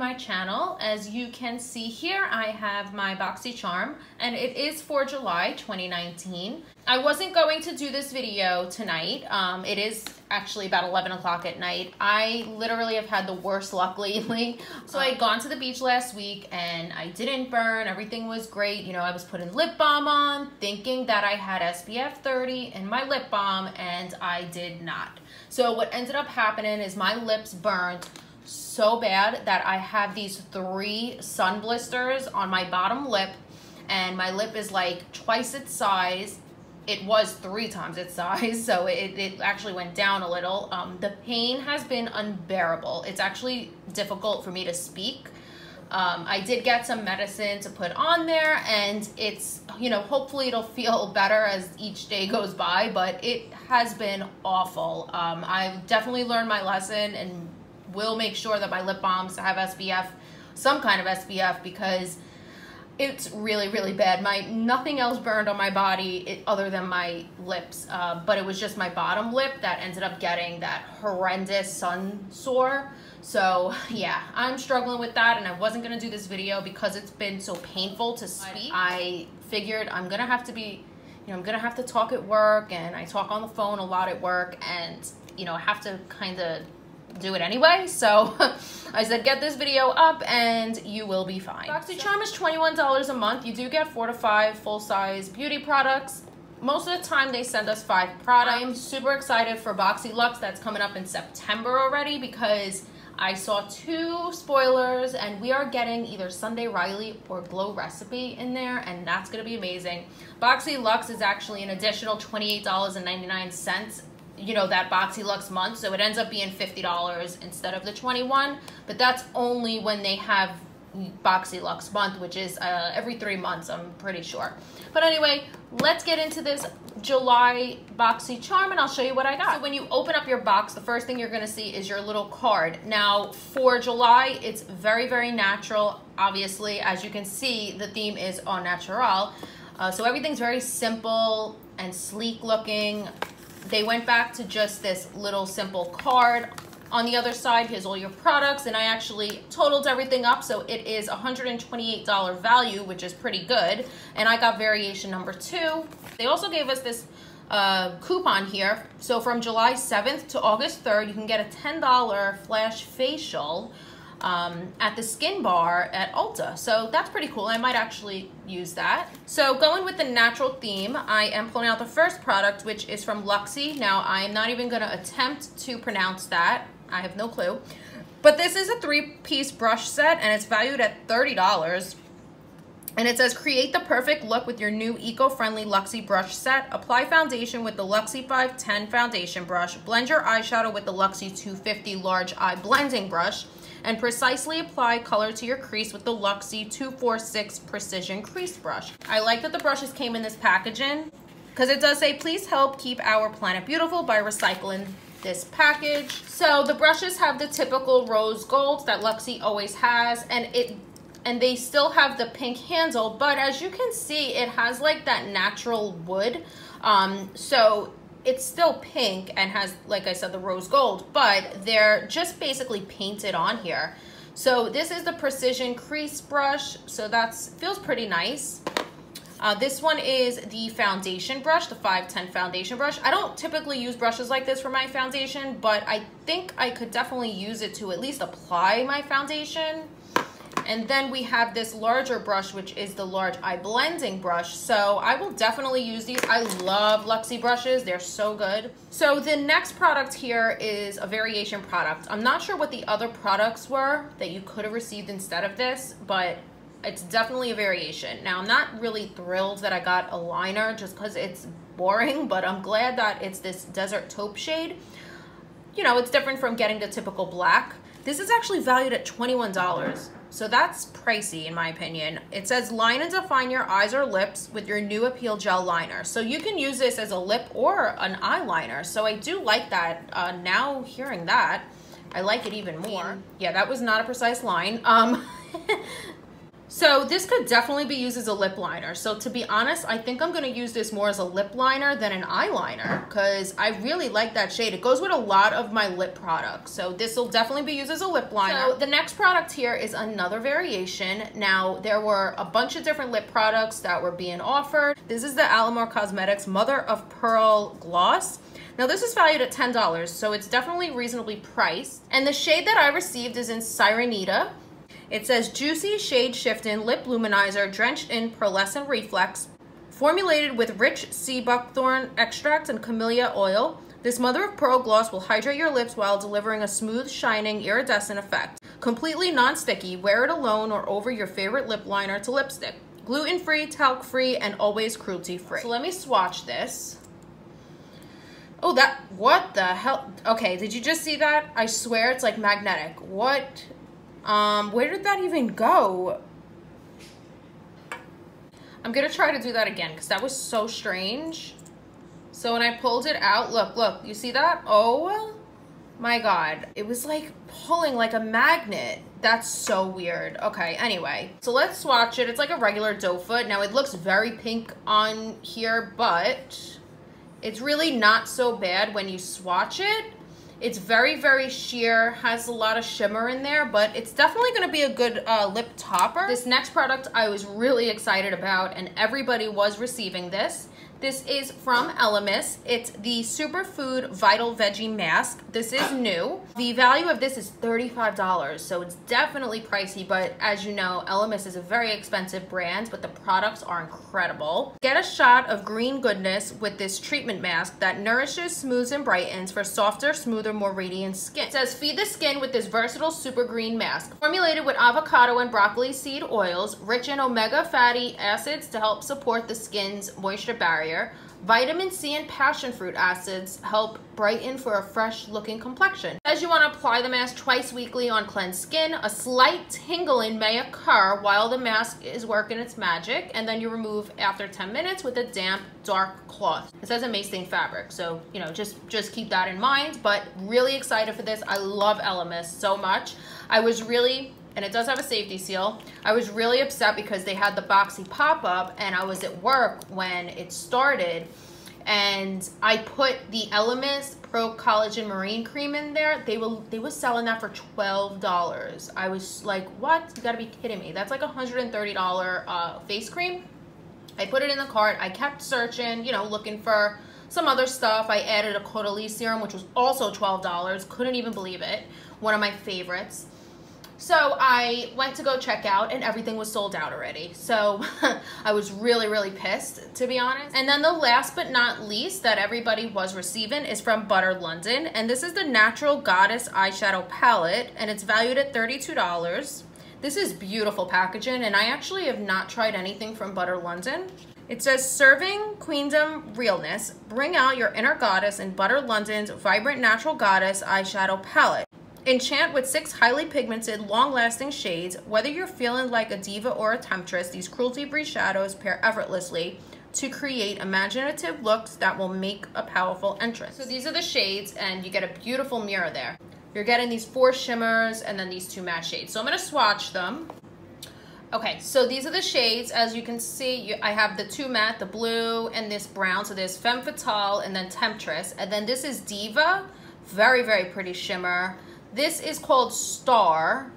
my channel. As you can see here, I have my Boxycharm, and it is for July 2019. I wasn't going to do this video tonight. It is actually about 11 o'clock at night. I literally have had the worst luck lately. So I had gone to the beach last week and I didn't burn. Everything was great. You know, I was putting lip balm on thinking that I had SPF 30 in my lip balm, and I did not. So what ended up happening is my lips burned so bad that I have these 3 sun blisters on my bottom lip, and my lip is like twice its size. It was 3 times its size, so it actually went down a little. The pain has been unbearable. It's actually difficult for me to speak. I did get some medicine to put on there, and it's, you know, hopefully it'll feel better as each day goes by, but it has been awful. I've definitely learned my lesson and will make sure that my lip balms have SPF, some kind of SPF, because it's really, really bad. Nothing else burned on my body other than my lips, but it was just my bottom lip that ended up getting that horrendous sun sore. So yeah, I'm struggling with that, and I wasn't gonna do this video because it's been so painful to speak. I figured I'm gonna have to be, you know, I'm gonna have to talk at work, and I talk on the phone a lot at work, and you know, I have to kind of do it anyway. So I said, get this video up and you will be fine. Boxycharm is $21 a month. You do get 4 to 5 full-size beauty products. Most of the time they send us 5 products. I'm super excited for Boxyluxe. That's coming up in September already, because I saw 2 spoilers, and we are getting either Sunday Riley or Glow Recipe in there, and that's gonna be amazing. Boxyluxe is actually an additional $28.99, you know, that Boxyluxe month, so it ends up being $50 instead of the $21, but that's only when they have Boxyluxe month, which is every 3 months, I'm pretty sure. But anyway, let's get into this July Boxycharm, and I'll show you what I got. So when you open up your box, the first thing you're gonna see is your little card. Now for July, it's very, very natural. Obviously, as you can see, the theme is au naturel. So everything's very simple and sleek looking. They went back to just this little simple card. On the other side, here's all your products, and I actually totaled everything up, so it is $128 value, which is pretty good, and I got variation number 2. They also gave us this coupon here, so from July 7th to August 3rd, you can get a $10 flash facial at the Skin Bar at Ulta. So that's pretty cool. I might actually use that. So going with the natural theme, I am pulling out the first product, which is from Luxy. Now I'm not even going to attempt to pronounce that. I have no clue. But this is a 3-piece brush set, and it's valued at $30. And it says, create the perfect look with your new eco-friendly Luxy Brush Set. Apply foundation with the Luxy 510 foundation brush. Blend your eyeshadow with the Luxy 250 large eye blending brush. And precisely apply color to your crease with the Luxy 246 Precision Crease Brush. I like that the brushes came in this packaging, because it does say, please help keep our planet beautiful by recycling this package. So the brushes have the typical rose gold that Luxy always has, and they still have the pink handle, but as you can see, it has like that natural wood. So it's still pink and has, like I said, the rose gold, but they're just basically painted on here. So this is the Precision Crease Brush, so that's feels pretty nice. This one is the foundation brush, the 510 foundation brush. I don't typically use brushes like this for my foundation, but I think I could definitely use it to at least apply my foundation. And then we have this larger brush, which is the large eye blending brush. So I will definitely use these. I love Luxy brushes. They're so good. So the next product here is a variation product. I'm not sure what the other products were that you could have received instead of this, but it's definitely a variation. Now, I'm not really thrilled that I got a liner just because it's boring, but I'm glad that it's this desert taupe shade. You know, it's different from getting the typical black. This is actually valued at $21. So that's pricey in my opinion. It says line and define your eyes or lips with your new Appeal Gel Liner. So you can use this as a lip or an eyeliner. So I do like that. Now hearing that, I like it even more. Yeah, that was not a precise line. So this could definitely be used as a lip liner. So to be honest, I think I'm going to use this more as a lip liner than an eyeliner because I really like that shade. It goes with a lot of my lip products. So this will definitely be used as a lip liner. So the next product here is another variation. Now there were a bunch of different lip products that were being offered. This is the Allure Cosmetics Mother of Pearl Gloss. Now this is valued at $10, so it's definitely reasonably priced. And the shade that I received is in Sirenita. It says Juicy Shade Shifting Lip Luminizer Drenched in Pearlescent Reflex. Formulated with rich sea buckthorn extract and camellia oil, this mother of pearl gloss will hydrate your lips while delivering a smooth, shining, iridescent effect. Completely non-sticky, wear it alone or over your favorite lip liner to lipstick. Gluten-free, talc-free, and always cruelty-free. So let me swatch this. Oh, what the hell? Okay, did you just see that? I swear it's like magnetic. What? Where did that even go? I'm gonna try to do that again because that was so strange. So when I pulled it out, look, you see that? Oh my God. It was like pulling like a magnet. That's so weird. Okay, anyway. So let's swatch it. It's like a regular doe foot. Now it looks very pink on here, but it's really not so bad when you swatch it. It's very, very sheer, has a lot of shimmer in there, but it's definitely going to be a good lip topper. This next product I was really excited about, and everybody was receiving this. This is from Elemis. It's the Superfood Vital Veggie Mask. This is new. The value of this is $35, so it's definitely pricey, but as you know, Elemis is a very expensive brand, but the products are incredible. Get a shot of green goodness with this treatment mask that nourishes, smooths, and brightens for softer, smoother, more radiant skin. It says, feed the skin with this versatile super green mask. Formulated with avocado and broccoli seed oils, rich in omega fatty acids to help support the skin's moisture barrier. Vitamin C and passion fruit acids help brighten for a fresh looking complexion. As you want to apply the mask twice weekly on cleansed skin, a slight tingling may occur while the mask is working its magic, and then you remove after 10 minutes with a damp, dark cloth. It says a Macy fabric, so you know, just keep that in mind, but really excited for this. I love Elemis so much. I was really, and it does have a safety seal. I was really upset because they had the Boxy pop-up and I was at work when it started, and I put the Elemis Pro Collagen Marine Cream in there. They were selling that for $12. I was like, what? You gotta be kidding me. That's like a $130 face cream. I put it in the cart. I kept searching, you know, looking for some other stuff. I added a Caudalie serum, which was also $12. Couldn't even believe it. One of my favorites. So I went to go check out and everything was sold out already. So I was really, really pissed, to be honest. And then the last but not least that everybody was receiving is from Butter London. And this is the Natural Goddess Eyeshadow Palette, and it's valued at $32. This is beautiful packaging, and I actually have not tried anything from Butter London. It says, serving queendom realness, bring out your inner goddess in Butter London's vibrant Natural Goddess Eyeshadow Palette. Enchant with 6 highly pigmented, long-lasting shades. Whether you're feeling like a diva or a temptress, these cruelty-free shadows pair effortlessly to create imaginative looks that will make a powerful entrance. So these are the shades, and you get a beautiful mirror there. You're getting these 4 shimmers and then these 2 matte shades. So I'm going to swatch them. Okay, so these are the shades. As you can see, I have the 2 matte, the blue, and this brown. So there's Femme Fatale and then Temptress. And then this is Diva. Very, very pretty shimmer. This is called Star.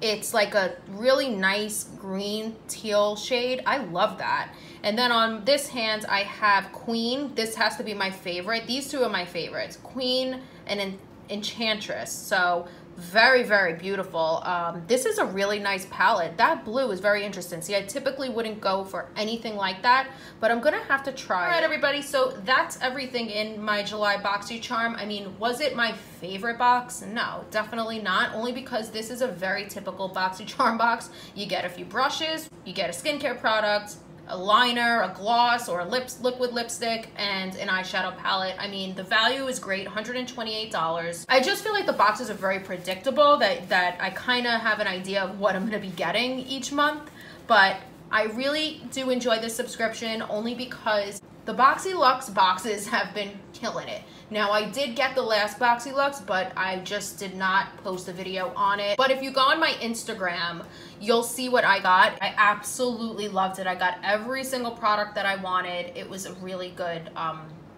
It's like a really nice green teal shade. I love that. And then on this hand, I have Queen. This has to be my favorite. These 2 are my favorites. Queen and Enchantress. So very, very beautiful. This is a really nice palette. That blue is very interesting. See, I typically wouldn't go for anything like that, but I'm gonna have to try. All right, everybody, so that's everything in my July Boxycharm. I mean, was it my favorite box? No, definitely not, only because this is a very typical Boxycharm box. You get a few brushes, you get a skincare product, a liner, a gloss, or a liquid lipstick, and an eyeshadow palette. I mean, the value is great, $128. I just feel like the boxes are very predictable, that I kind of have an idea of what I'm going to be getting each month, but I really do enjoy this subscription only because The Boxyluxe boxes have been killing it. Now, I did get the last Boxyluxe, but I just did not post a video on it. But if you go on my Instagram, you'll see what I got. I absolutely loved it. I got every single product that I wanted. It was a really good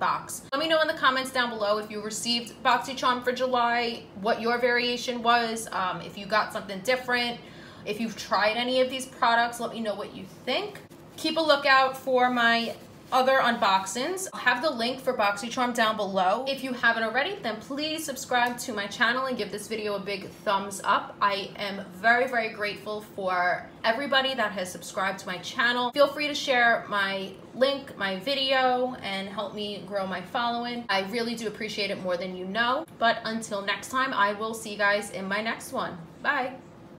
box. Let me know in the comments down below if you received Boxycharm for July, what your variation was, if you got something different, if you've tried any of these products, let me know what you think. Keep a lookout for my other unboxings. I'll have the link for Boxycharm down below. If you haven't already, then please subscribe to my channel and give this video a big thumbs up. I am very, very grateful for everybody that has subscribed to my channel. Feel free to share my link, my video, and help me grow my following. I really do appreciate it more than you know. But until next time, I will see you guys in my next one. Bye.